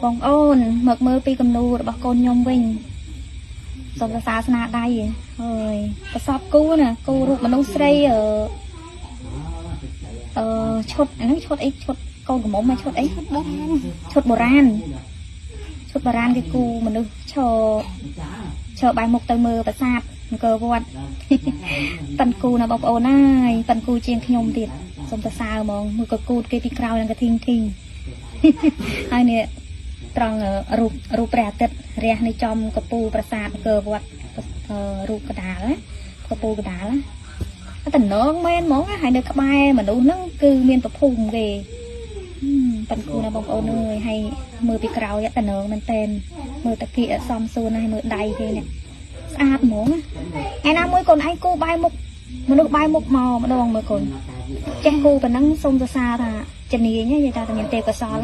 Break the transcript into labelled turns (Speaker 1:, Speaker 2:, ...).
Speaker 1: បងអូនមកមើលពីគំនូរបស់កូនខ្ញុំវិញសូមសរសើរស្នាដៃហើយប្រសពគូណាគូរូបមនុស្សស្រីឈុតហ្នឹងឈុតអីឈុតកូនកំមុំមកឈុតអីឈុតបុរាណគេគូមនុស្សឈរបែរមុខទៅមើលប្រាសាទអង្គរវត្តប៉ិនគូណាបងប្អូនហើយប៉ិនគូជាងខ្ញុំទៀតសូមសរសើរហ្មងមួយក៏គូតគេពីក្រោយនឹងកធីងហើយនេះត្រង់រូបព្រះអាទិត្យរះនៃចំកពូប្រាសាទអង្គរវត្តរូបកដាលណាកពូកដាលតំណងមែនហ្មងហើយនៅក្បែរមនុស្សហ្នឹងគឺមានប្រភូមិគេប៉ិនគូណាបងប្អូនអើយហើយមើលពីក្រោយតំណងមែនតែនមើលតាគៀកសំសួនហើយមើលដៃគេនេះស្អាតហ្មងឯណាមួយកូនឯងគូបាយមុខមនុស្សបាយមុខមកម្ដងមើលកូនចេះគូប៉ុណ្ណឹងសូមសរសើរថាជំនាញនិយាយថាតែមានទេពកោសល្យ